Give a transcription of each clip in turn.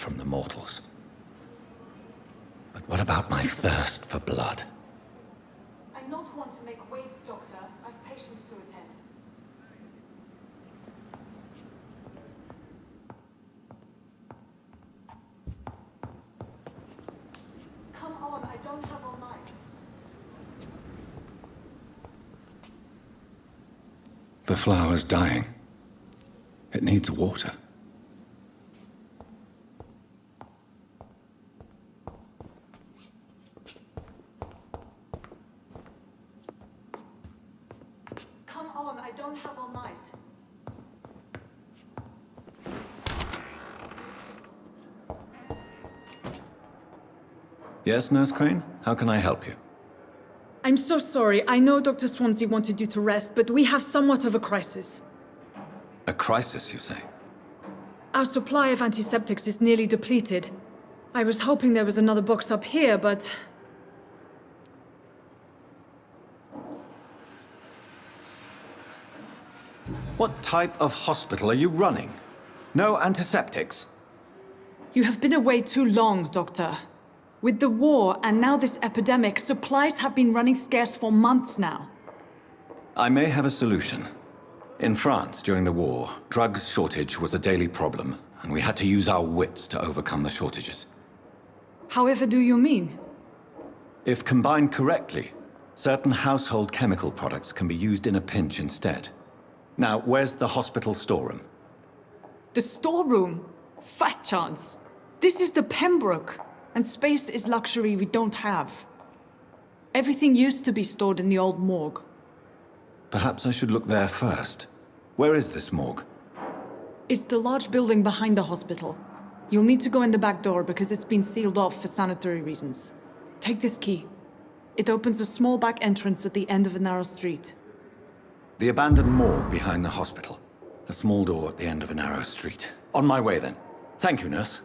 from the mortals. But what about my thirst for blood? I'm not one to make wait, Doctor. I've patients to attend. Come on, I don't have all night. The flower's dying. It needs water. Come on, I don't have all night. Yes, Nurse Crane? How can I help you? I'm so sorry. I know Dr. Swansea wanted you to rest, but we have somewhat of a crisis. A crisis, you say? Our supply of antiseptics is nearly depleted. I was hoping there was another box up here, but... What type of hospital are you running? No antiseptics? You have been away too long, Doctor. With the war and now this epidemic, supplies have been running scarce for months now. I may have a solution. In France, during the war, drugs shortage was a daily problem, and we had to use our wits to overcome the shortages. However do you mean? If combined correctly, certain household chemical products can be used in a pinch instead. Now, where's the hospital storeroom? The storeroom? Fat chance. This is the Pembroke, and space is luxury we don't have. Everything used to be stored in the old morgue. Perhaps I should look there first. Where is this morgue? It's the large building behind the hospital. You'll need to go in the back door because it's been sealed off for sanitary reasons. Take this key. It opens a small back entrance at the end of a narrow street. The abandoned morgue behind the hospital. A small door at the end of a narrow street. On my way then. Thank you, nurse.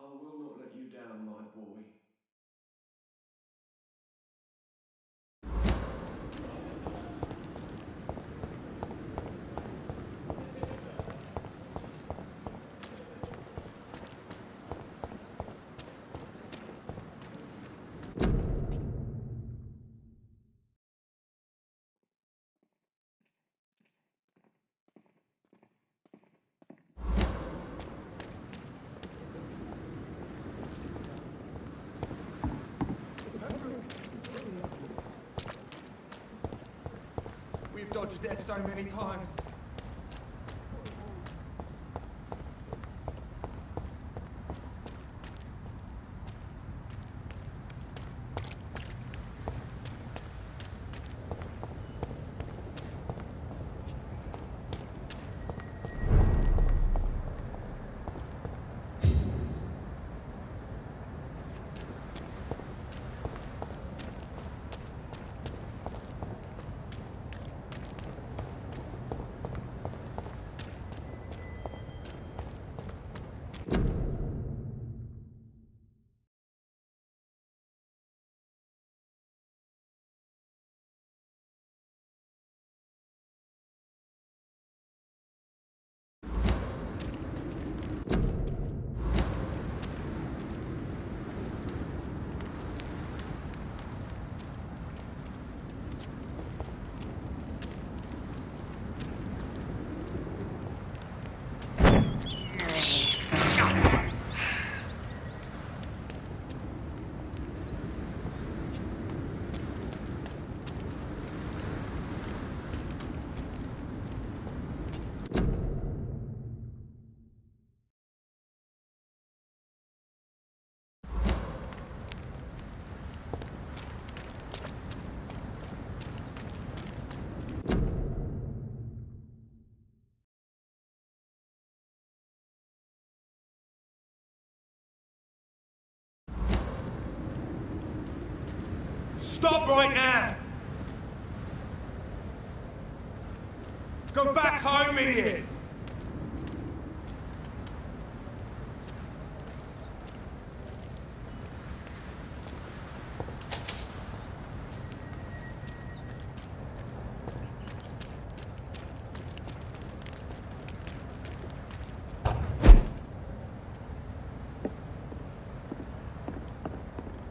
I will not let you down, my boy. We've dodged death so many times. Stop right now! Go back home, idiot!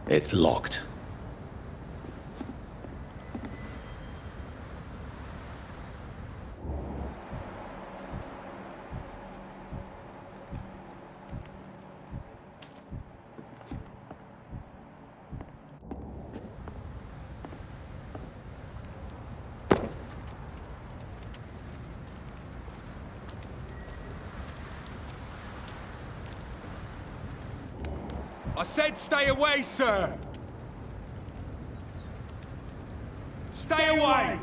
It's locked. I said stay away, sir! Stay away!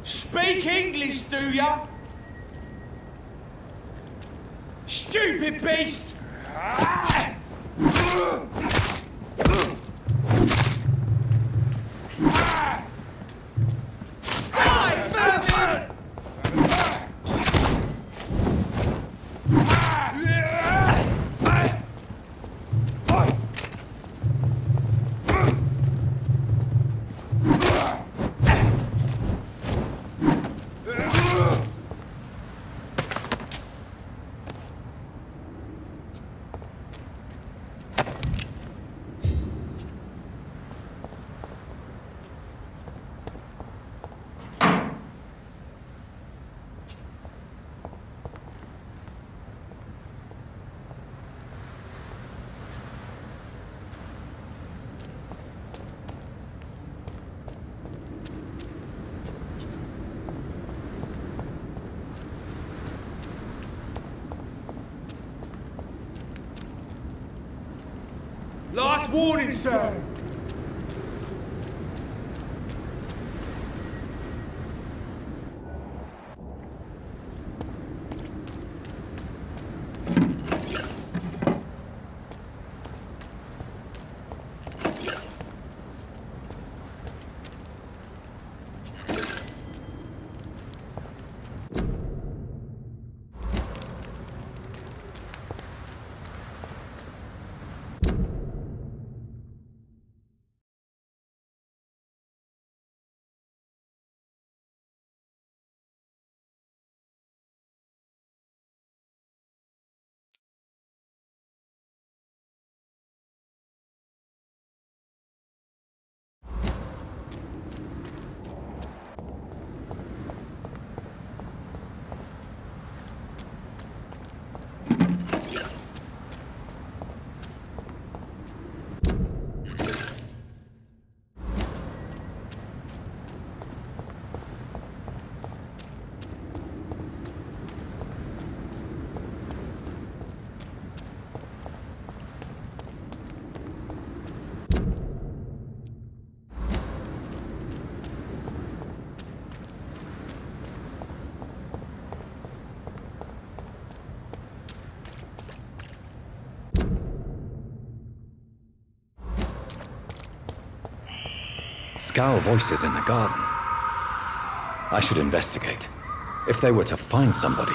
Speak English, do ya? Stupid beast! Last warning, sir! Scowl voices in the garden. I should investigate. If they were to find somebody.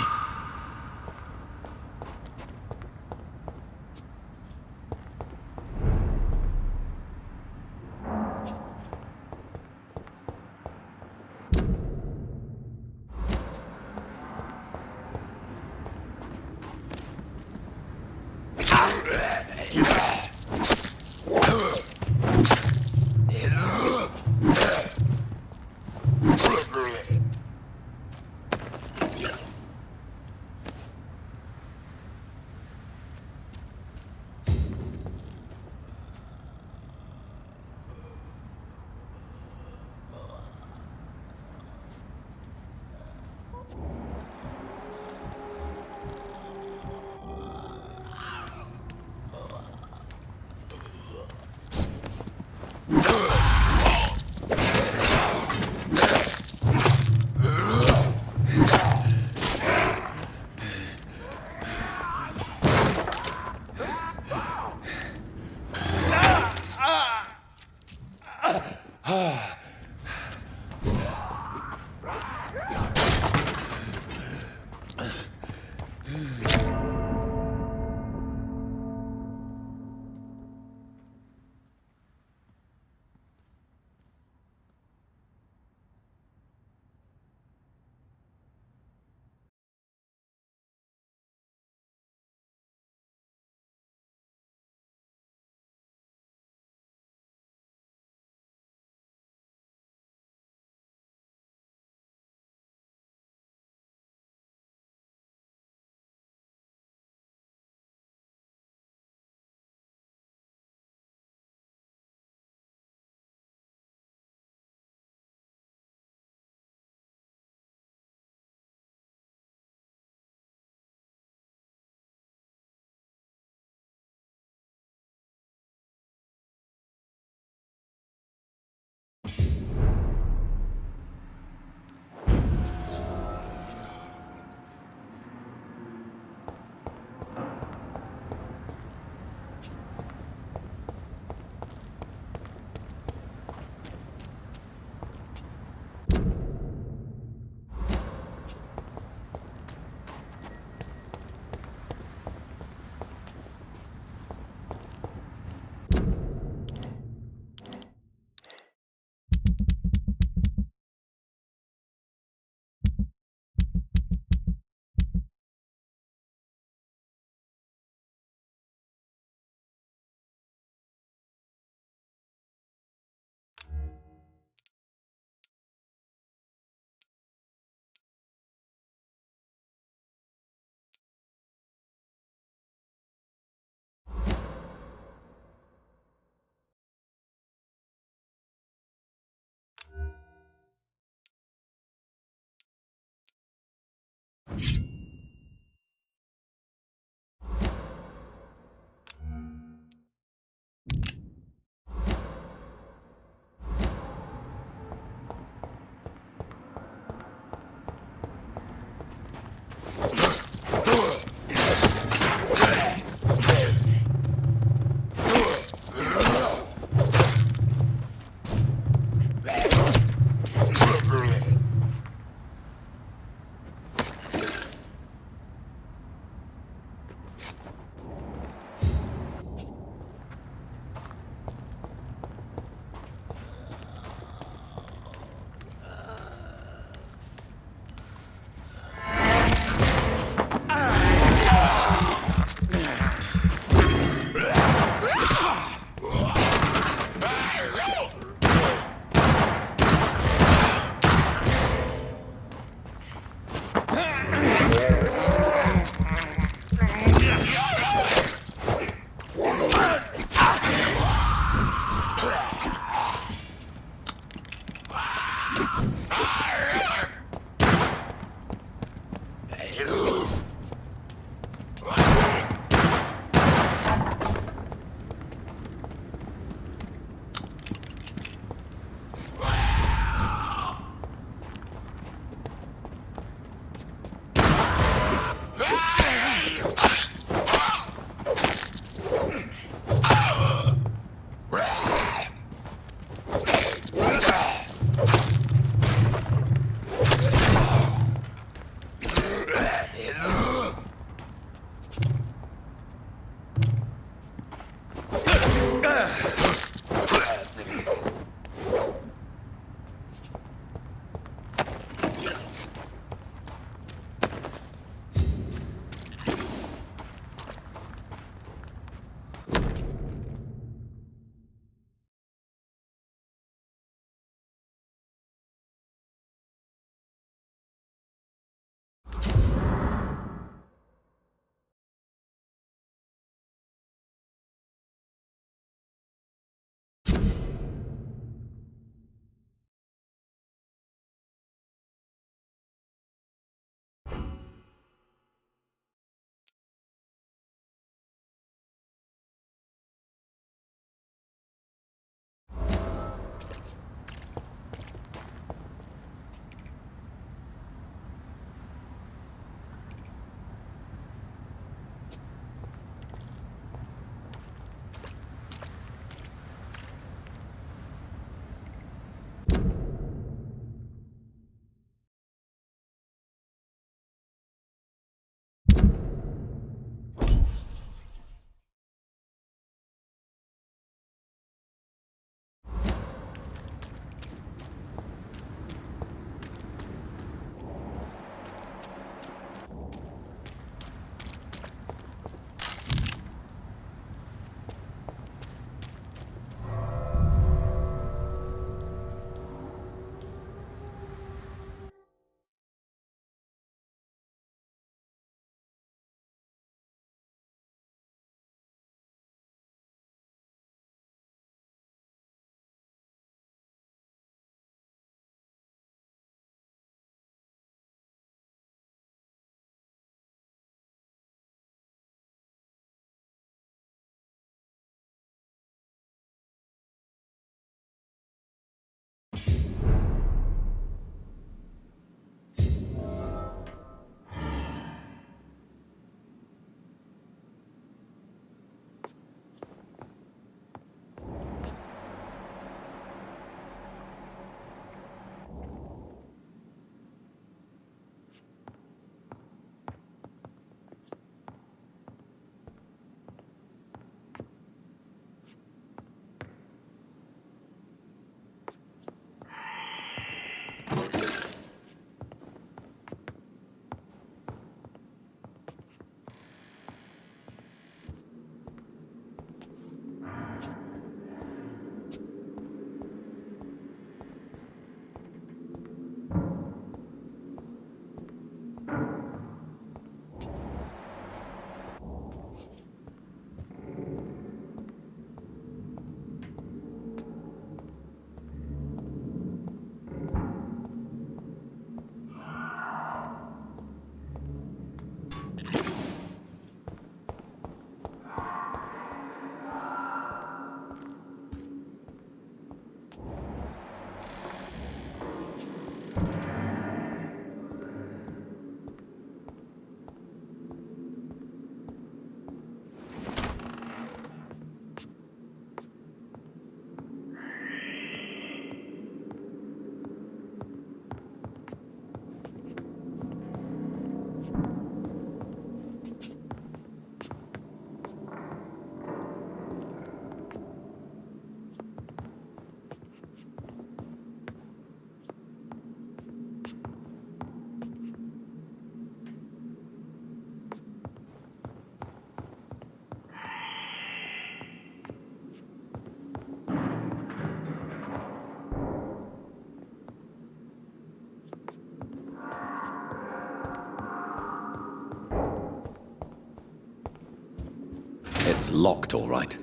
It's locked, all right.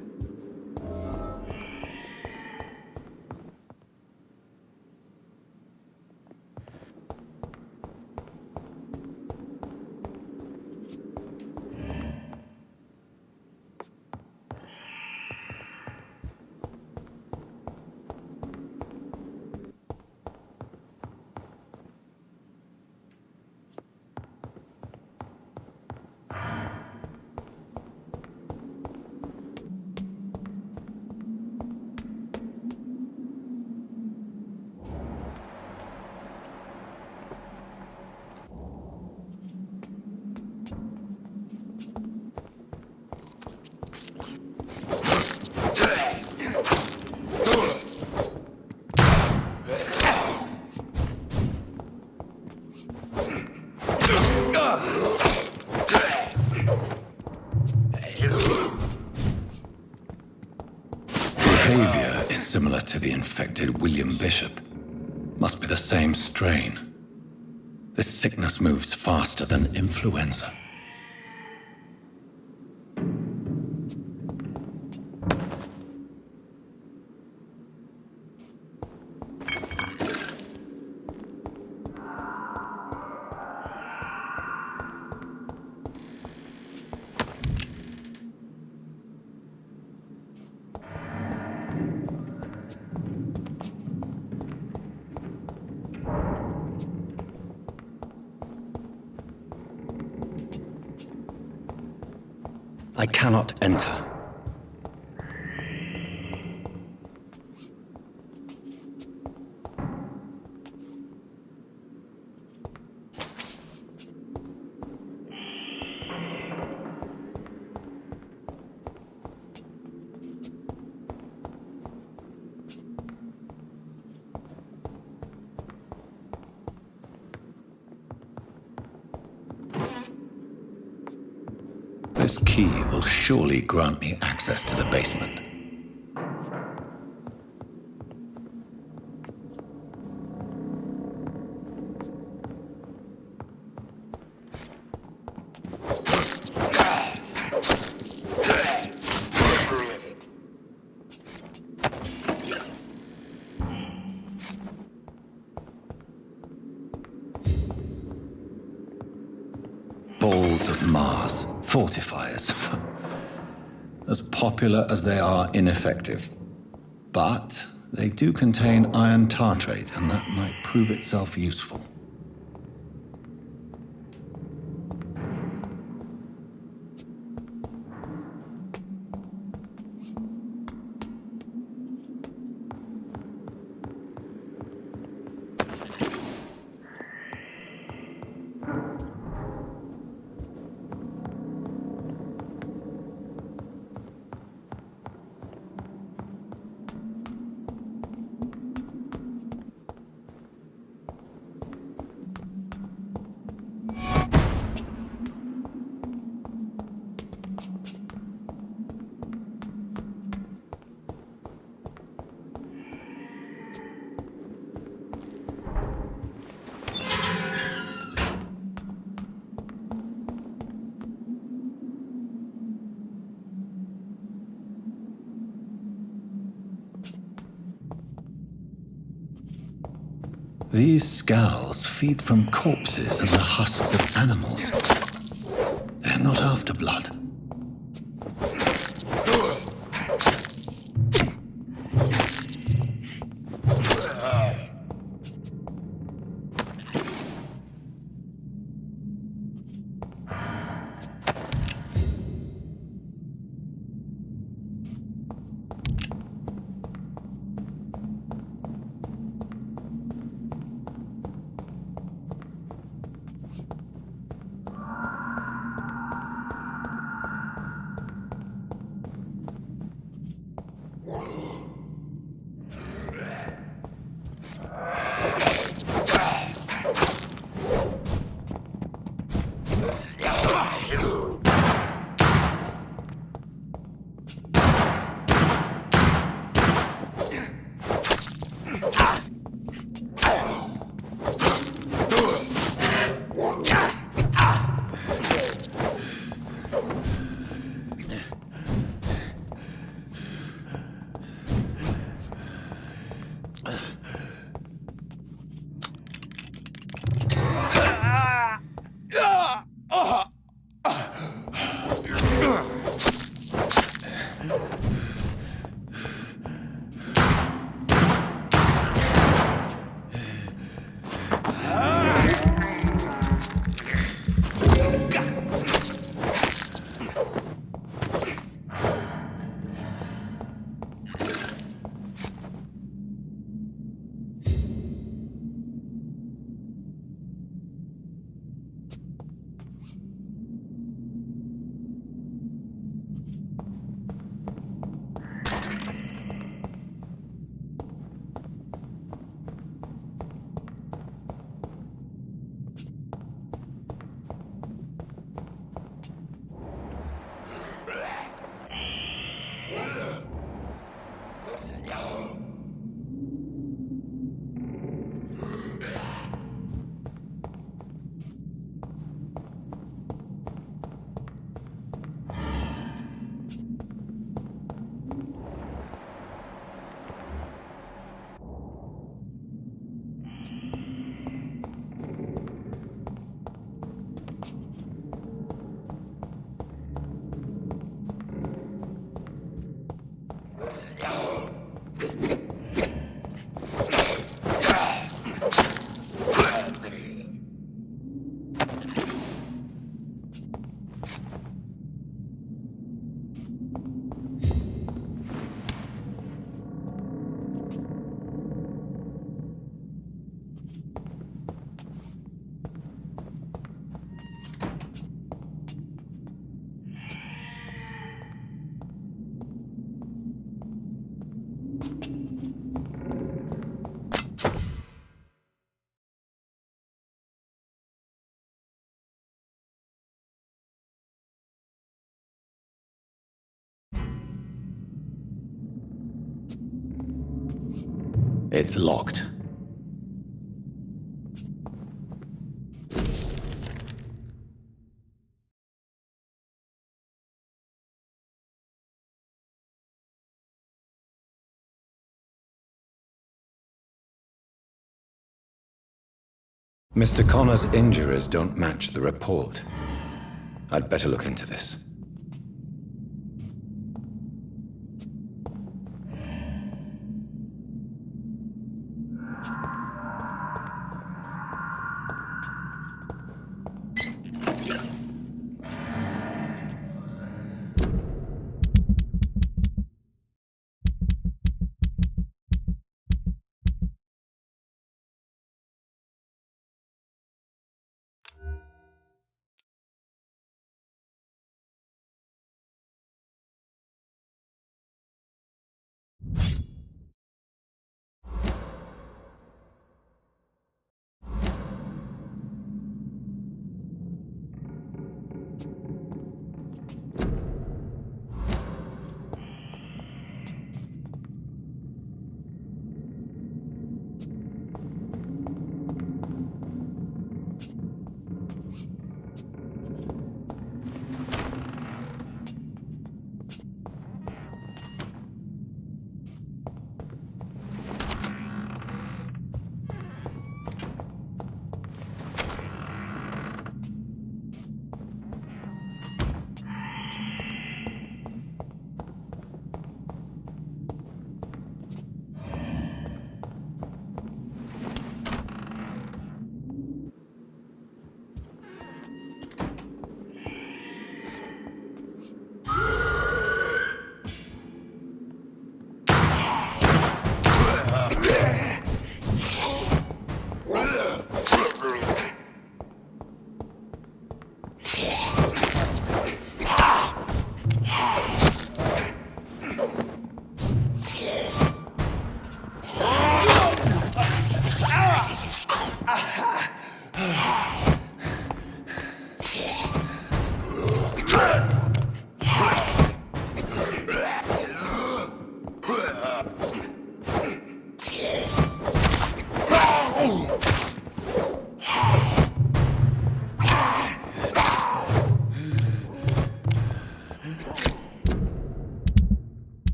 Behavior is similar to the infected William Bishop. Must be the same strain. This sickness moves faster than influenza. I cannot enter. This key will surely grant me access to the basement. Balls of Mars. Fortifiers. As popular as they are ineffective. But they do contain iron tartrate, and that might prove itself useful. These skulls feed from corpses and the husks of animals. They're not after blood. It's locked. Mr. Connor's injuries don't match the report. I'd better look into this.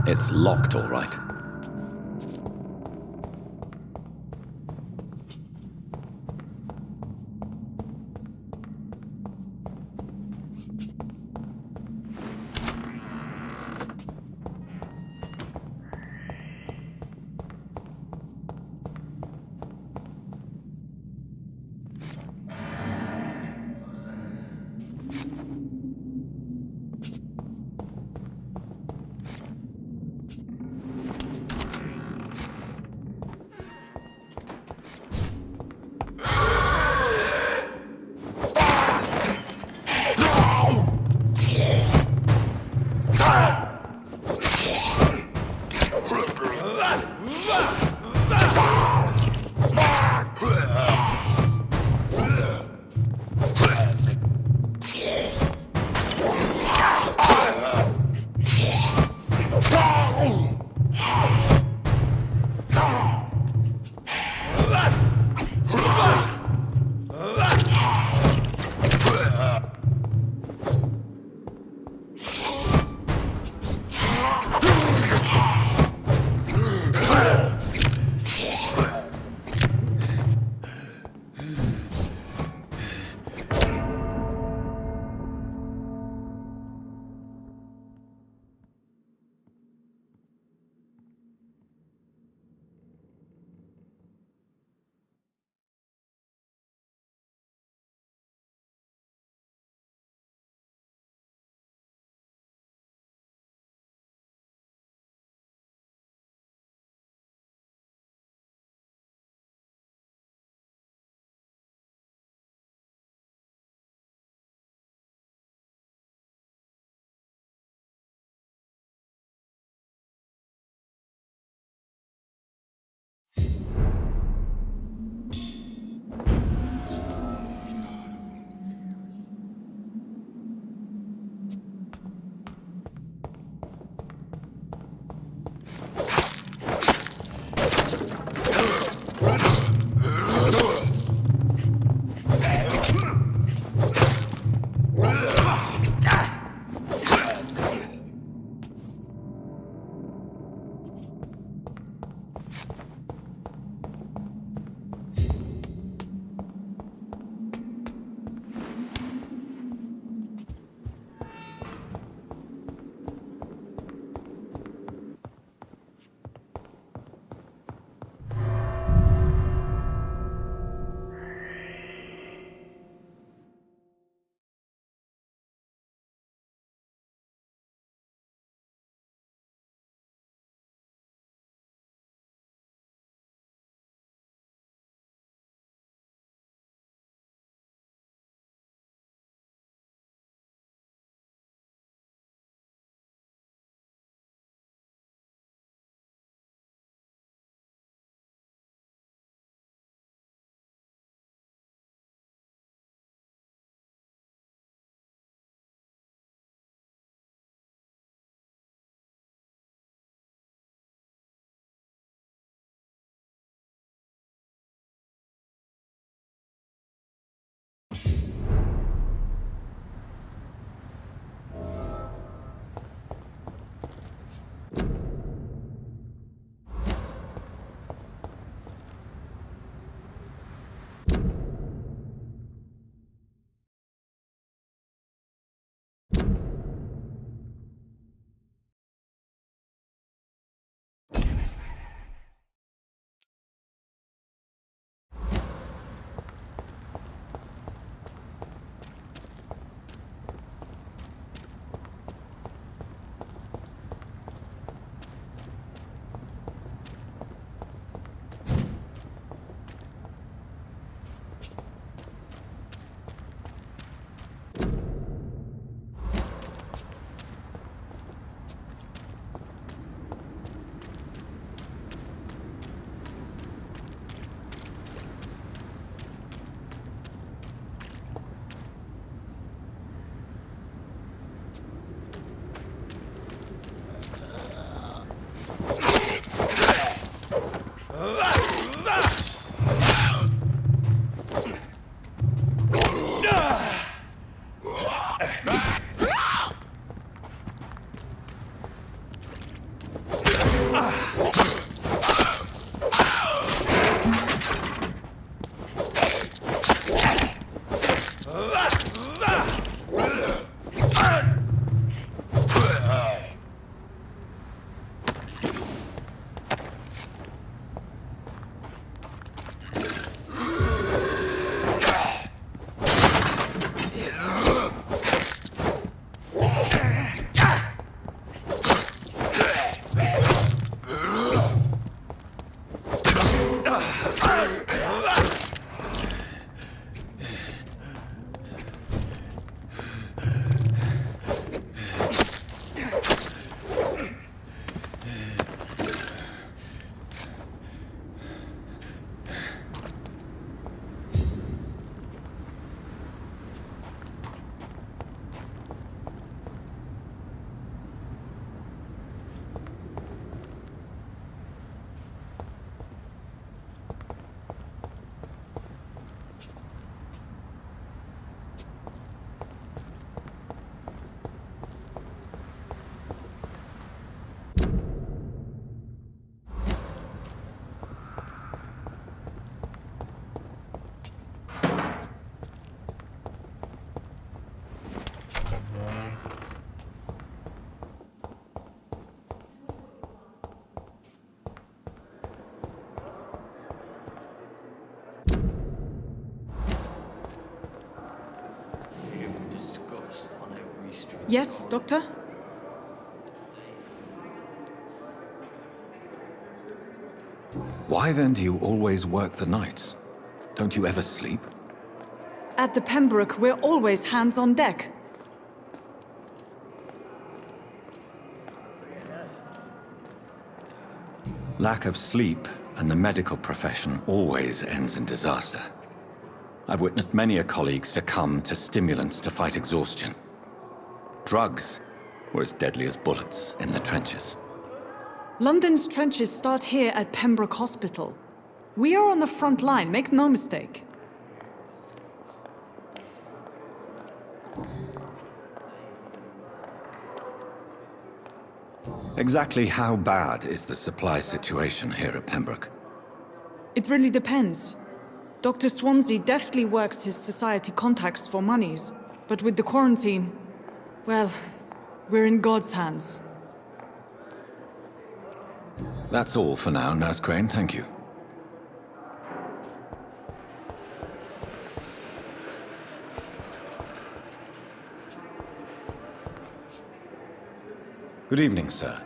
It's locked, all right. Yes, Doctor? Why then do you always work the nights? Don't you ever sleep? At the Pembroke, we're always hands on deck. Lack of sleep and the medical profession always ends in disaster. I've witnessed many a colleague succumb to stimulants to fight exhaustion. Drugs were as deadly as bullets in the trenches. London's trenches start here at Pembroke Hospital. We are on the front line, make no mistake. Exactly how bad is the supply situation here at Pembroke? It really depends. Dr. Swansea deftly works his society contacts for monies, but with the quarantine, well, we're in God's hands. That's all for now, Nurse Crane, thank you. Good evening, sir.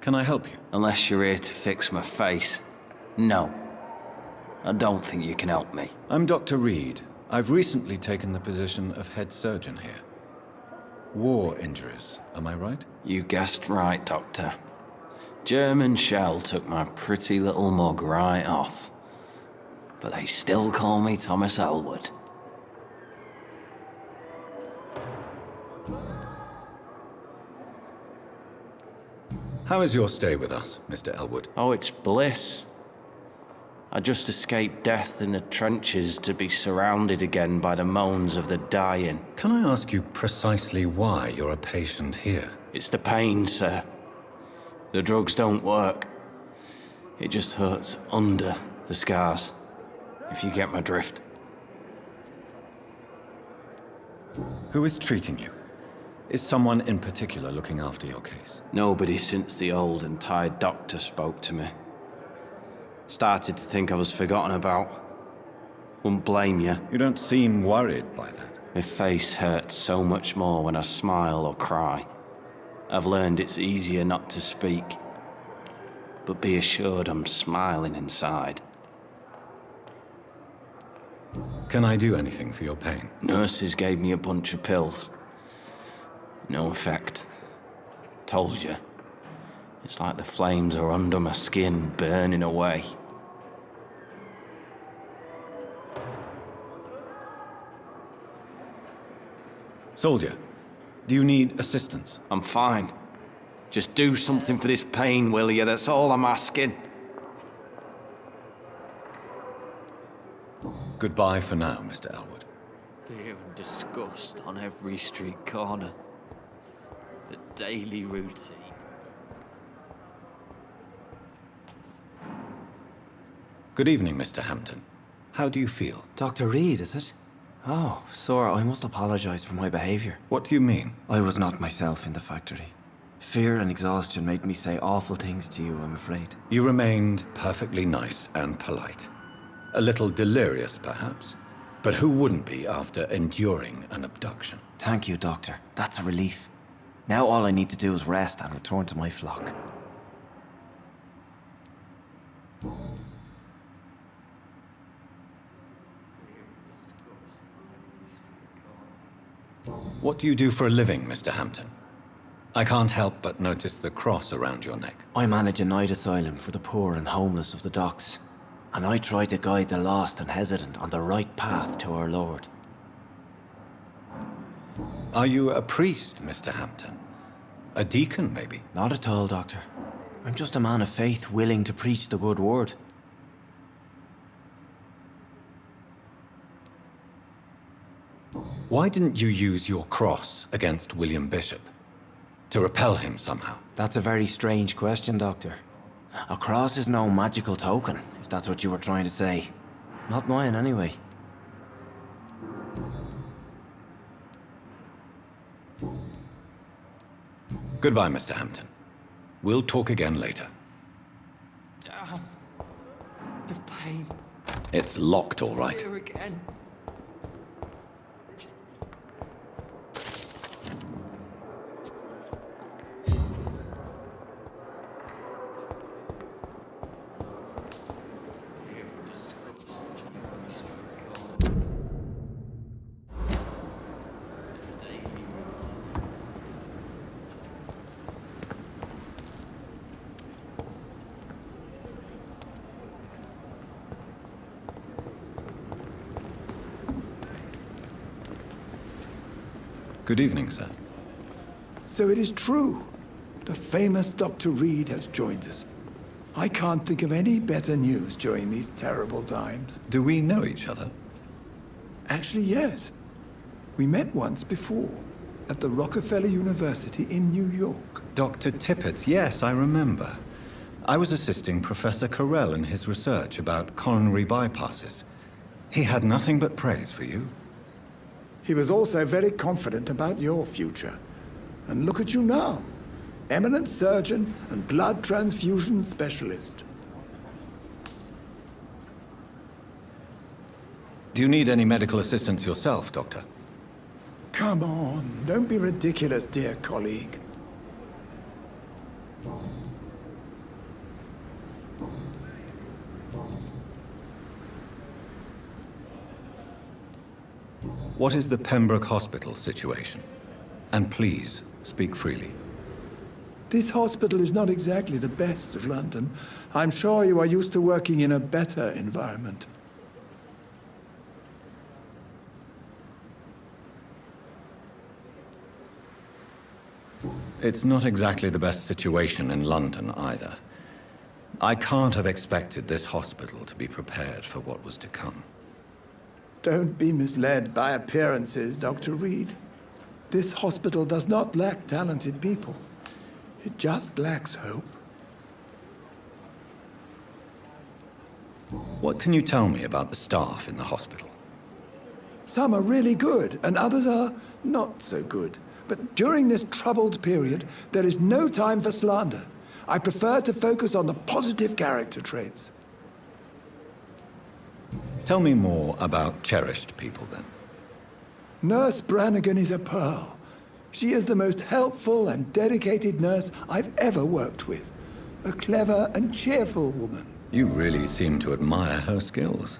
Can I help you? Unless you're here to fix my face. No. I don't think you can help me. I'm Dr. Reid. I've recently taken the position of head surgeon here. War injuries, am I right? You guessed right, Doctor. German shell took my pretty little mug right off. But they still call me Thomas Elwood. How is your stay with us, Mr. Elwood? Oh, it's bliss. I just escaped death in the trenches to be surrounded again by the moans of the dying. Can I ask you precisely why you're a patient here? It's the pain, sir. The drugs don't work. It just hurts under the scars, if you get my drift. Who is treating you? Is someone in particular looking after your case? Nobody since the old and tired doctor spoke to me. Started to think I was forgotten about. Wouldn't blame you. You don't seem worried by that. My face hurts so much more when I smile or cry. I've learned it's easier not to speak. But be assured I'm smiling inside. Can I do anything for your pain? Nurses gave me a bunch of pills. No effect. Told you. It's like the flames are under my skin, burning away. Soldier, do you need assistance? I'm fine. Just do something for this pain, will you? That's all I'm asking. Goodbye for now, Mr. Elwood. Fear and disgust on every street corner. The daily routine. Good evening, Mr. Hampton. How do you feel? Dr. Reid, is it? Oh, sir, I must apologize for my behavior. What do you mean? I was not myself in the factory. Fear and exhaustion made me say awful things to you, I'm afraid. You remained perfectly nice and polite. A little delirious, perhaps. But who wouldn't be after enduring an abduction? Thank you, Doctor. That's a relief. Now all I need to do is rest and return to my flock. What do you do for a living, Mr. Hampton? I can't help but notice the cross around your neck. I manage a night asylum for the poor and homeless of the docks. And I try to guide the lost and hesitant on the right path to our Lord. Are you a priest, Mr. Hampton? A deacon, maybe? Not at all, Doctor. I'm just a man of faith willing to preach the good word. Why didn't you use your cross against William Bishop? To repel him somehow? That's a very strange question, Doctor. A cross is no magical token, if that's what you were trying to say. Not mine, anyway. Goodbye, Mr. Hampton. We'll talk again later. Damn. The pain. It's locked, all right. Here again. Good evening, sir. So it is true. The famous Dr. Reid has joined us. I can't think of any better news during these terrible times. Do we know each other? Actually, yes. We met once before, at the Rockefeller University in New York. Dr. Tippett, yes, I remember. I was assisting Professor Carell in his research about coronary bypasses. He had nothing but praise for you. He was also very confident about your future. And look at you now. Eminent surgeon and blood transfusion specialist. Do you need any medical assistance yourself, Doctor? Come on, don't be ridiculous, dear colleague. What is the Pembroke Hospital situation? And please, speak freely. This hospital is not exactly the best of London. I'm sure you are used to working in a better environment. It's not exactly the best situation in London either. I can't have expected this hospital to be prepared for what was to come. Don't be misled by appearances, Dr. Reid. This hospital does not lack talented people. It just lacks hope. What can you tell me about the staff in the hospital? Some are really good, and others are not so good. But during this troubled period, there is no time for slander. I prefer to focus on the positive character traits. Tell me more about cherished people, then. Nurse Brannigan is a pearl. She is the most helpful and dedicated nurse I've ever worked with. A clever and cheerful woman. You really seem to admire her skills.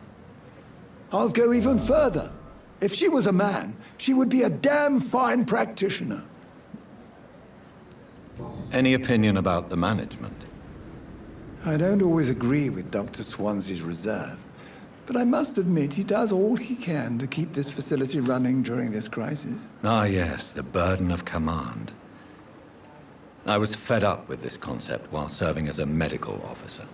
I'll go even further. If she was a man, she would be a damn fine practitioner. Any opinion about the management? I don't always agree with Dr. Swansea's reserve, but I must admit he does all he can to keep this facility running during this crisis. Ah, yes, the burden of command. I was fed up with this concept while serving as a medical officer.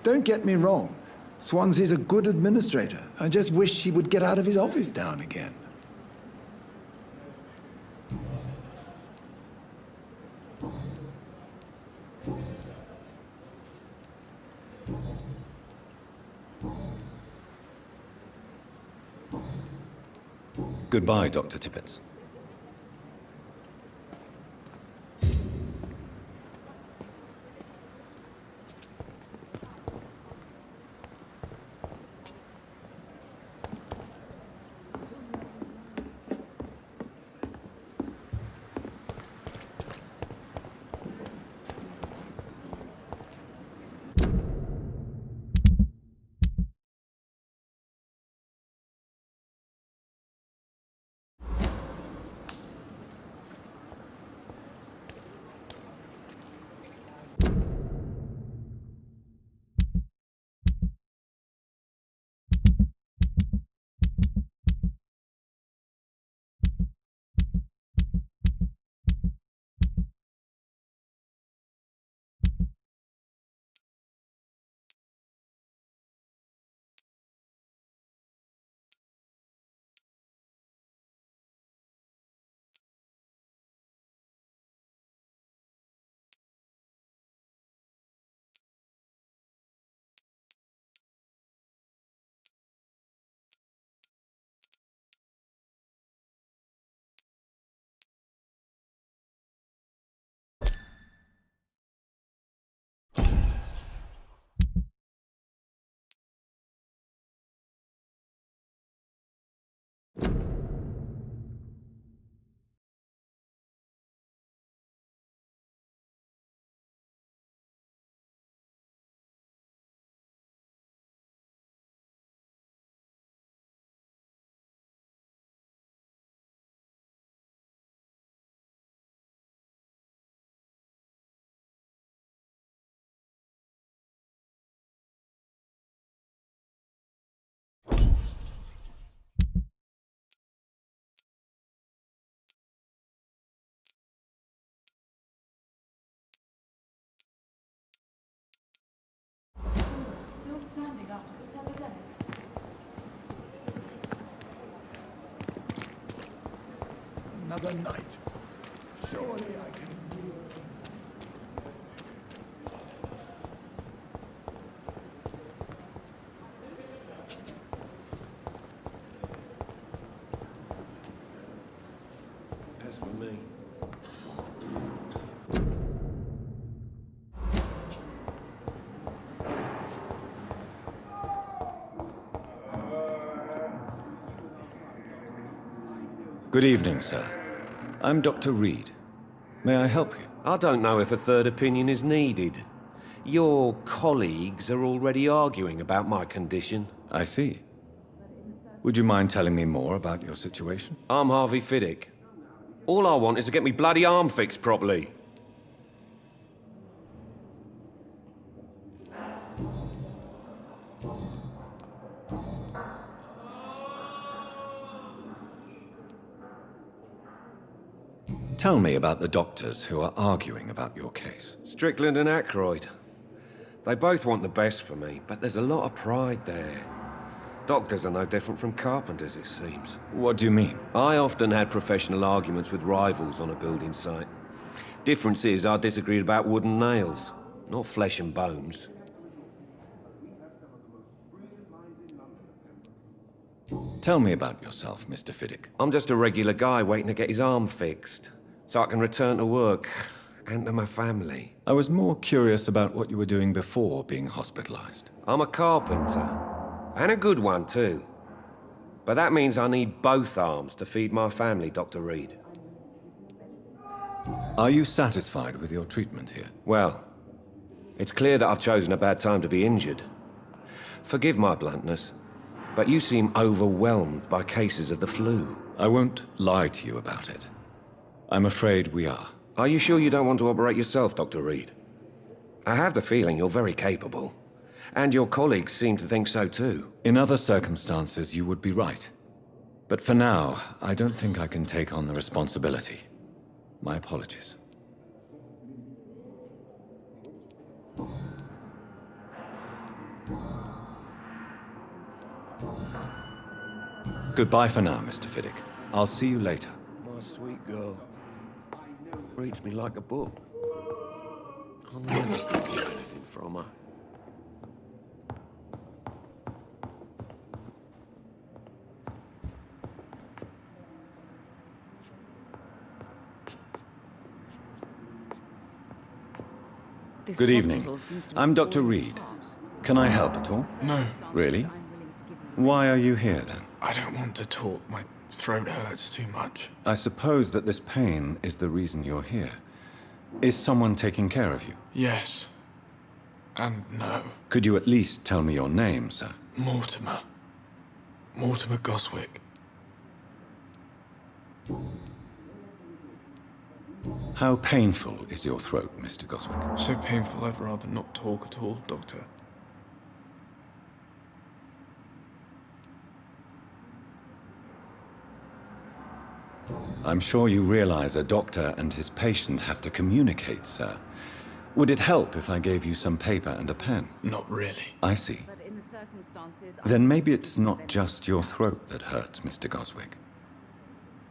Don't get me wrong. Swansea's a good administrator. I just wish he would get out of his office now and again. Goodbye, Dr. Tippett. needed after this epidemic. Another night. Surely I can endure. As for me. Good evening, sir. I'm Dr. Reid. May I help you? I don't know if a third opinion is needed. Your colleagues are already arguing about my condition. I see. Would you mind telling me more about your situation? I'm Harvey Fiddick. All I want is to get me bloody arm fixed properly. Tell me about the doctors who are arguing about your case. Strickland and Aykroyd. They both want the best for me, but there's a lot of pride there. Doctors are no different from carpenters, it seems. What do you mean? I often had professional arguments with rivals on a building site. Difference is I disagreed about wooden nails, not flesh and bones. Tell me about yourself, Mr. Fiddick. I'm just a regular guy waiting to get his arm fixed, so I can return to work and to my family. I was more curious about what you were doing before being hospitalized. I'm a carpenter, and a good one too. But that means I need both arms to feed my family, Dr. Reid. Are you satisfied with your treatment here? Well, it's clear that I've chosen a bad time to be injured. Forgive my bluntness, but you seem overwhelmed by cases of the flu. I won't lie to you about it. I'm afraid we are. Are you sure you don't want to operate yourself, Dr. Reid? I have the feeling you're very capable. And your colleagues seem to think so too. In other circumstances, you would be right. But for now, I don't think I can take on the responsibility. My apologies. Goodbye for now, Mr. Fiddick. I'll see you later. My sweet girl. Reads me like a book. I'll never get anything from her. Good evening. I'm Dr. Reid. Can I help at all? No, Really? Why are you here, then? I don't want to talk. My throat hurts too much. I suppose that this pain is the reason you're here. Is someone taking care of you? Yes. And no. Could you at least tell me your name, sir? Mortimer. Mortimer Goswick. How painful is your throat, Mr. Goswick? So painful I'd rather not talk at all, Doctor. I'm sure you realize a doctor and his patient have to communicate, sir. Would it help if I gave you some paper and a pen? Not really. I see. Then maybe it's not just your throat that hurts, Mr. Goswick.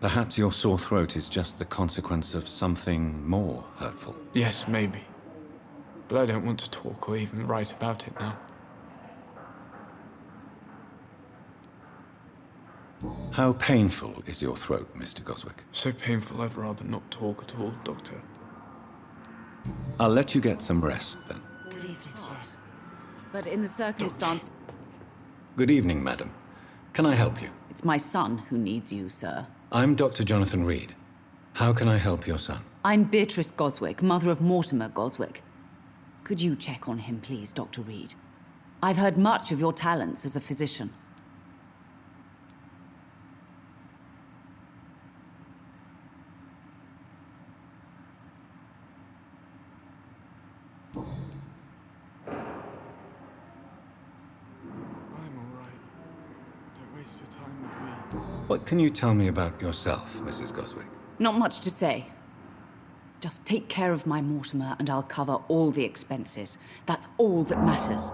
Perhaps your sore throat is just the consequence of something more hurtful. Yes, maybe. But I don't want to talk or even write about it now. How painful is your throat, Mr. Goswick? So painful I'd rather not talk at all, Doctor. I'll let you get some rest, then. Good evening, sir. But in the circumstance... Good evening, madam. Can I help you? It's my son who needs you, sir. I'm Dr. Jonathan Reid. How can I help your son? I'm Beatrice Goswick, mother of Mortimer Goswick. Could you check on him, please, Dr. Reid? I've heard much of your talents as a physician. What can you tell me about yourself, Mrs. Goswick? Not much to say. Just take care of my Mortimer and I'll cover all the expenses. That's all that matters.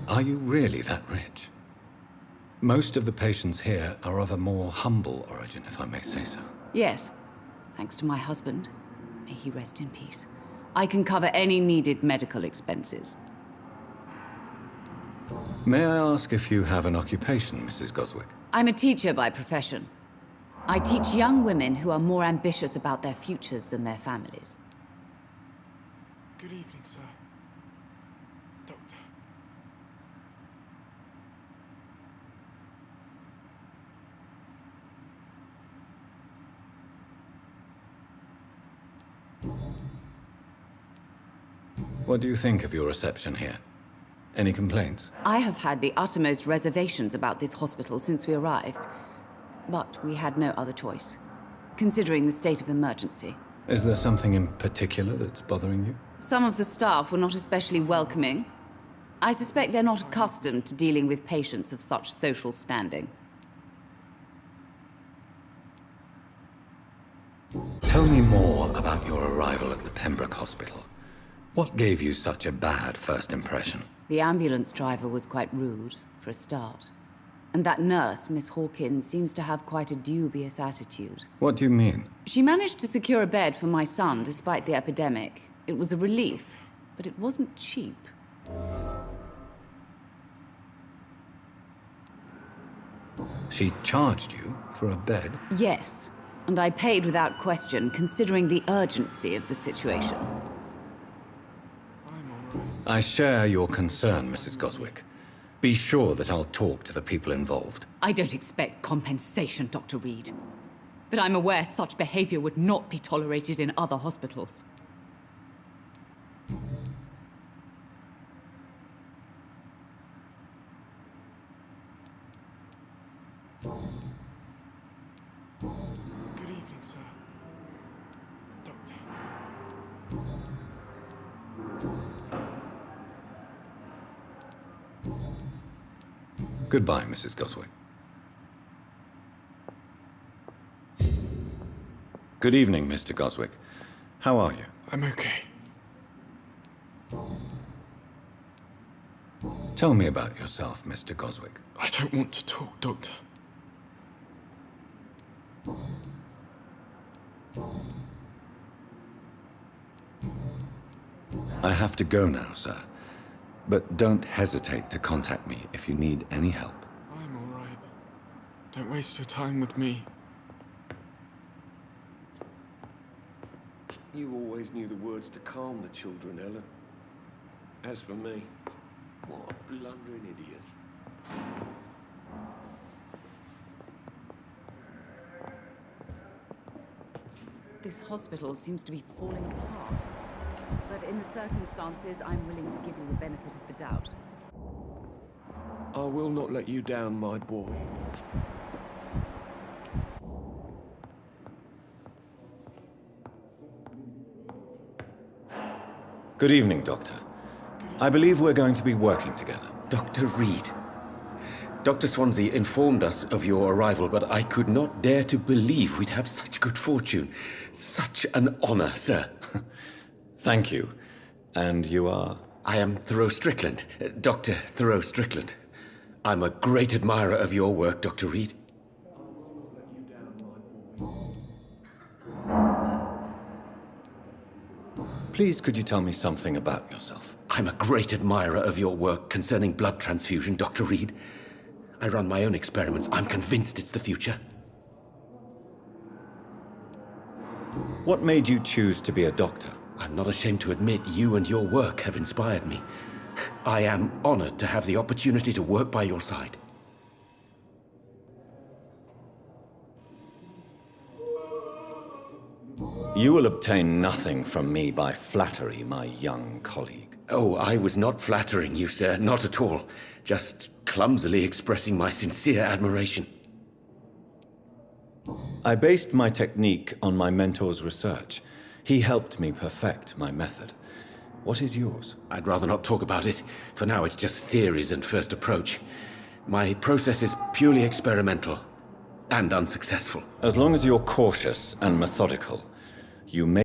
Are you really that rich? Most of the patients here are of a more humble origin, if I may say so. Yes, thanks to my husband. May he rest in peace. I can cover any needed medical expenses. May I ask if you have an occupation, Mrs. Goswick? I'm a teacher by profession. I teach young women who are more ambitious about their futures than their families. Good evening, sir. Doctor. What do you think of your reception here? Any complaints? I have had the uttermost reservations about this hospital since we arrived. But we had no other choice, considering the state of emergency. Is there something in particular that's bothering you? Some of the staff were not especially welcoming. I suspect they're not accustomed to dealing with patients of such social standing. Tell me more about your arrival at the Pembroke Hospital. What gave you such a bad first impression? The ambulance driver was quite rude, for a start. And that nurse, Miss Hawkins, seems to have quite a dubious attitude. What do you mean? She managed to secure a bed for my son despite the epidemic. It was a relief, but it wasn't cheap. She charged you for a bed? Yes, and I paid without question, considering the urgency of the situation. I share your concern, Mrs. Goswick. Be sure that I'll talk to the people involved. I don't expect compensation, Dr. Reid. But I'm aware such behavior would not be tolerated in other hospitals. Good evening, sir. Doctor. Goodbye, Mrs. Goswick. Good evening, Mr. Goswick. How are you? I'm okay. Tell me about yourself, Mr. Goswick. I don't want to talk, Doctor. I have to go now, sir. But don't hesitate to contact me if you need any help. I'm all right. Don't waste your time with me. You always knew the words to calm the children, Ellen. As for me, what a blundering idiot. This hospital seems to be falling apart. But in the circumstances, I'm willing to give you the benefit of the doubt. I will not let you down, my boy. Good evening, Doctor. I believe we're going to be working together. Dr. Reid. Dr. Swansea informed us of your arrival, but I could not dare to believe we'd have such good fortune. Such an honor, sir. Thank you. And you are? I am Thoreau Strickland, Dr. Thoreau Strickland. I'm a great admirer of your work, Dr. Reid. Please, could you tell me something about yourself? I'm a great admirer of your work concerning blood transfusion, Dr. Reid. I run my own experiments. I'm convinced it's the future. What made you choose to be a doctor? I'm not ashamed to admit you and your work have inspired me. I am honored to have the opportunity to work by your side. You will obtain nothing from me by flattery, my young colleague. Oh, I was not flattering you, sir. Not at all. Just clumsily expressing my sincere admiration. I based my technique on my mentor's research. He helped me perfect my method. What is yours? I'd rather not talk about it. For now, it's just theories and first approach. My process is purely experimental and unsuccessful. As long as you're cautious and methodical, you may